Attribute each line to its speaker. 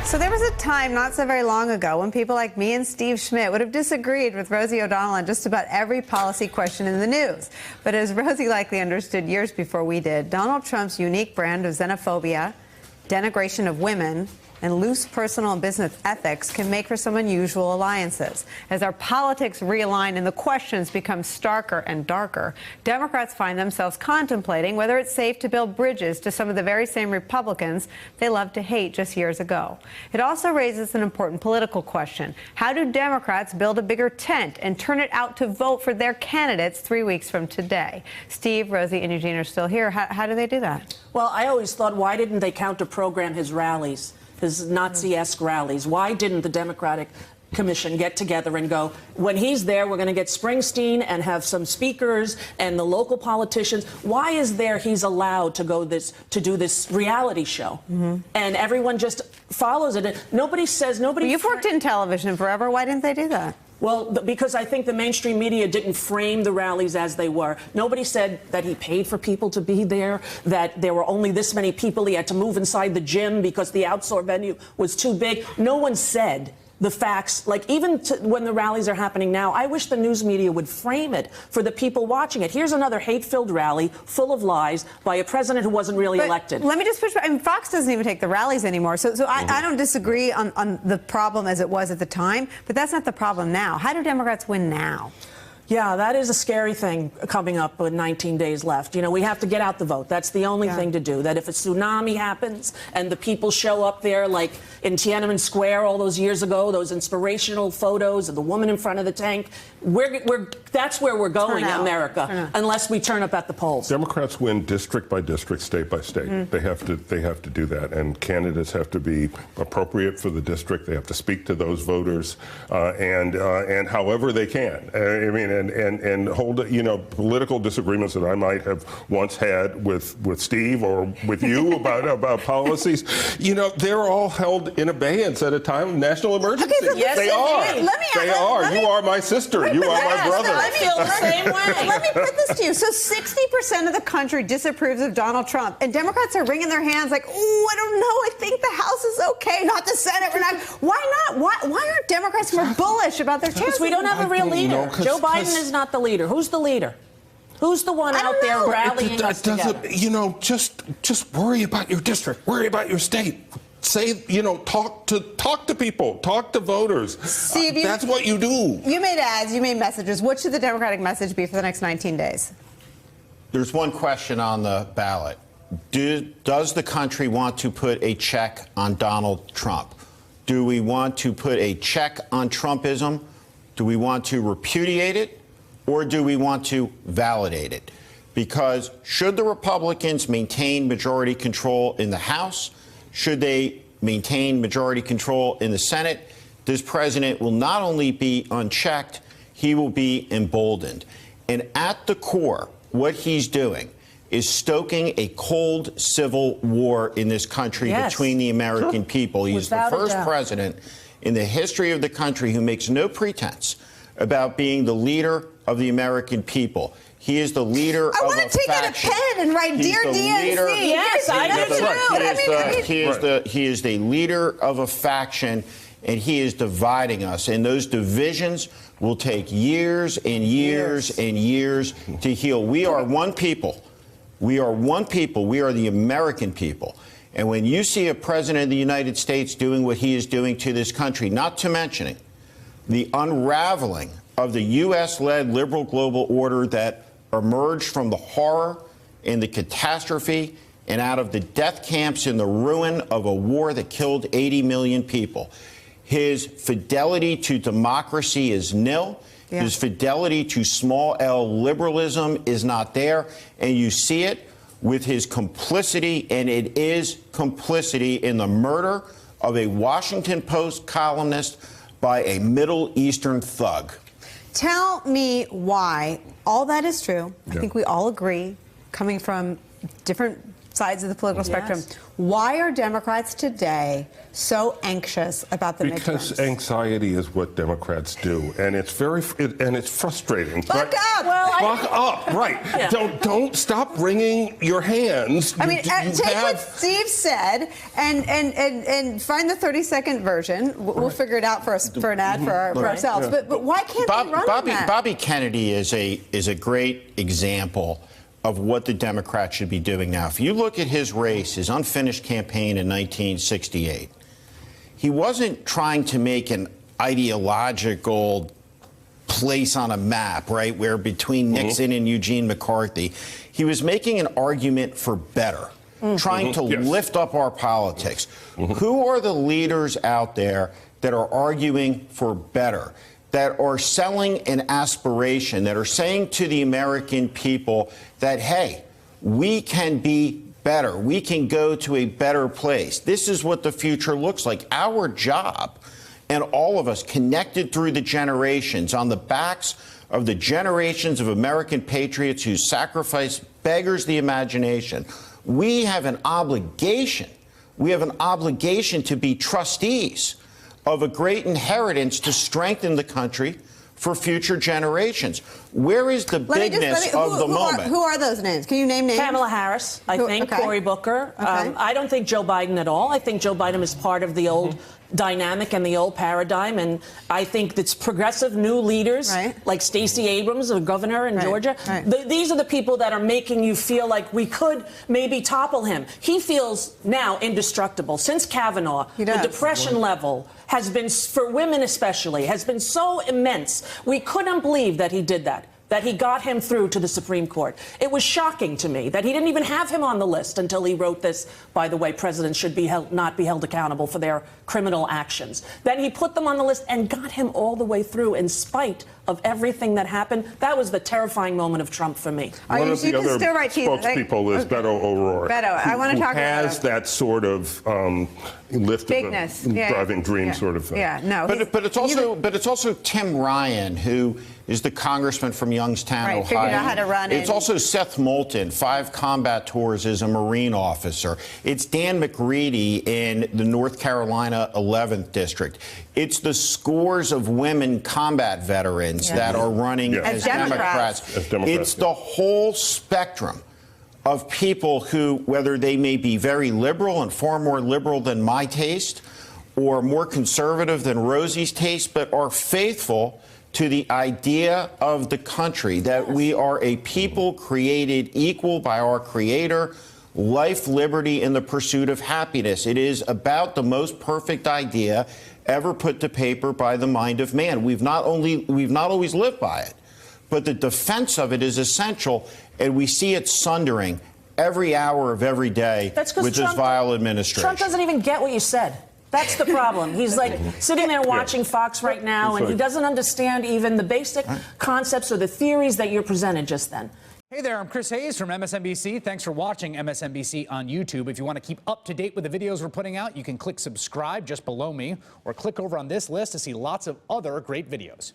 Speaker 1: So there was a time not so very long ago when people like me and Steve Schmidt would have disagreed with Rosie O'Donnell on just about every policy question in the news. But as Rosie likely understood years before we did, Donald Trump's unique brand of xenophobia, denigration of women, and loose personal and business ethics can make for some unusual alliances. As our politics realign and the questions become starker and darker, Democrats find themselves contemplating whether it's safe to build bridges to some of the very same Republicans they loved to hate just years ago. It also raises an important political question. How do Democrats build a bigger tent and turn it out to vote for their candidates 3 weeks from today? Steve, Rosie, and Eugene are still here. How do they do that?
Speaker 2: Well, I always thought, why didn't they counter-program his rallies? His Nazi-esque rallies. Why didn't the Democratic Commission get together and go, when he's there, we're going to get Springsteen and have some speakers and the local politicians. Why is there he's allowed to go to do this reality show? And everyone just follows it. Nobody says, nobody...
Speaker 1: Well, you've worked in television forever. Why didn't they do that?
Speaker 2: Well, because I think the mainstream media didn't frame the rallies as they were. Nobody said that he paid for people to be there, that there were only this many people, he had to move inside the gym because the outdoor venue was too big. No one said the facts, like even when the rallies are happening now. I wish the news media would frame it for the people watching it. Here's another hate-filled rally full of lies by a president who wasn't really elected.
Speaker 1: Let me just push back. I mean, Fox doesn't even take the rallies anymore. So I don't disagree on the problem as it was at the time, but that's not the problem now. How do Democrats win now?
Speaker 2: Yeah, that is a scary thing coming up with 19 days left. You know, we have to get out the vote. That's the only thing to do. That if a tsunami happens and the people show up there, like in Tiananmen Square all those years ago, those inspirational photos of the woman in front of the tank, that's where we're going, America, unless we turn up at the polls.
Speaker 3: Democrats win district by district, state by state. They have to do that, and candidates have to be appropriate for the district. They have to speak to those voters, and however they can. I mean, and hold, you know, political disagreements that I might have once had with Steve or with you about policies. You know, they're all held in abeyance at a time of national emergency.
Speaker 1: Okay, so
Speaker 3: yes, they are. You are my sister. You are my brother.
Speaker 2: I feel the same way.
Speaker 1: Let me put this to you. So 60% of the country disapproves of Donald Trump, and Democrats are wringing their hands like, oh, I don't know. I think the House is okay, not the Senate. We're not. Why not? Why aren't Democrats more bullish about their chances?
Speaker 2: Because we don't have a real leader. Joe Biden is not the leader. Who's the leader? Who's the one out there rallying us together?
Speaker 3: You know, just worry about your district. Worry about your state. Say, you know, talk to people, talk to voters.
Speaker 1: Steve,
Speaker 3: that's what you do.
Speaker 1: You made ads, you made messages. What should the Democratic message be for the next 19 days?
Speaker 4: There's one question on the ballot. Does the country want to put a check on Donald Trump? Do we want to put a check on Trumpism? Do we want to repudiate it, or do we want to validate it? Because should the Republicans maintain majority control in the House, should they maintain majority control in the Senate, this president will not only be unchecked, he will be emboldened. And at the core, what he's doing is stoking a cold civil war in this country between the American people. He's the first president in the history of the country who makes no pretense about being the leader of the American people. He is the leader of a faction.
Speaker 1: I want to take out a pen and write Dear DNC.
Speaker 2: Yes, I do.
Speaker 4: He is the leader of a faction, and he is dividing us. And those divisions will take years and years and years to heal. We are one people. We are one people. We are the American people. And when you see a president of the United States doing what he is doing to this country, not to mentioning the unraveling of the U.S.-led liberal global order that emerged from the horror and the catastrophe and out of the death camps and the ruin of a war that killed 80 million people. His fidelity to democracy is nil. His fidelity to small L liberalism is not there. And you see it with his complicity, and it is complicity in the murder of a Washington Post columnist by a Middle Eastern thug.
Speaker 1: Tell me why all that is true. I think we all agree, coming from different sides of the political spectrum. Why are Democrats today so anxious about the midterms?
Speaker 3: Because anxiety is what Democrats do, and it's it's frustrating.
Speaker 1: Buck up!
Speaker 3: Buck up! Right?
Speaker 2: Yeah.
Speaker 3: Don't stop wringing your hands.
Speaker 1: I mean, take what Steve said and find the 30-second version. We'll figure it out for an ad for ourselves.
Speaker 3: Yeah.
Speaker 1: But why can't they run on that?
Speaker 4: Bobby Kennedy is a great example of what the Democrats should be doing now. If you look at his race, his unfinished campaign in 1968, he wasn't trying to make an ideological place on a map, right, where between Nixon and Eugene McCarthy. He was making an argument for better, trying to lift up our politics. Who are the leaders out there that are arguing for better, that are selling an aspiration, that are saying to the American people that, hey, we can be better. We can go to a better place. This is what the future looks like. Our job, and all of us connected through the generations, on the backs of the generations of American patriots whose sacrifice beggars the imagination, we have an obligation. We have an obligation to be trustees of a great inheritance to strengthen the country for future generations. Where is the bigness of the moment?
Speaker 1: Who are those names? Can you name names?
Speaker 2: Kamala Harris, I think,
Speaker 1: okay.
Speaker 2: Cory Booker.
Speaker 1: Okay.
Speaker 2: I don't think Joe Biden at all. I think Joe Biden is part of the old dynamic and the old paradigm, and I think it's progressive new leaders like Stacey Abrams, the governor in Georgia. These are the people that are making you feel like we could maybe topple him. He feels now indestructible. Since Kavanaugh, the depression level has been, for women especially, has been so immense. We couldn't believe that he did that he got him through to the Supreme Court. It was shocking to me that he didn't even have him on the list until he wrote this, by the way, presidents should be not be held accountable for their criminal actions. Then he put them on the list and got him all the way through in spite of everything that happened. That was the terrifying moment of Trump for me.
Speaker 3: One of the other spokespeople is Beto O'Rourke.
Speaker 1: Beto, I want to talk about
Speaker 3: has that sort of lift
Speaker 1: bigness,
Speaker 3: of a driving dream sort of thing.
Speaker 1: Yeah, no.
Speaker 4: But it's also Tim Ryan, who is the congressman from Youngstown, Ohio.
Speaker 1: Figured out how to run
Speaker 4: It's also Seth Moulton, 5 combat tours as a Marine officer. It's Dan McGreedy in the North Carolina 11th District. It's the scores of women combat veterans that are running as Democrats. It's the whole spectrum of people who, whether they may be very liberal and far more liberal than my taste, or more conservative than Rosie's taste, but are faithful to the idea of the country, that we are a people created equal by our Creator, life, liberty, and the pursuit of happiness. It is about the most perfect idea ever put to paper by the mind of man. We've not always lived by it, but the defense of it is essential, and we see it sundering every hour of every day with this vile administration.
Speaker 2: Trump doesn't even get what you said. That's the problem. He's like sitting there watching Fox right now, and he doesn't understand even the basic concepts or the theories that you presented just then.
Speaker 5: Hey there, I'm Chris Hayes from MSNBC. Thanks for watching MSNBC on YouTube. If you want to keep up to date with the videos we're putting out, you can click subscribe just below me, or click over on this list to see lots of other great videos.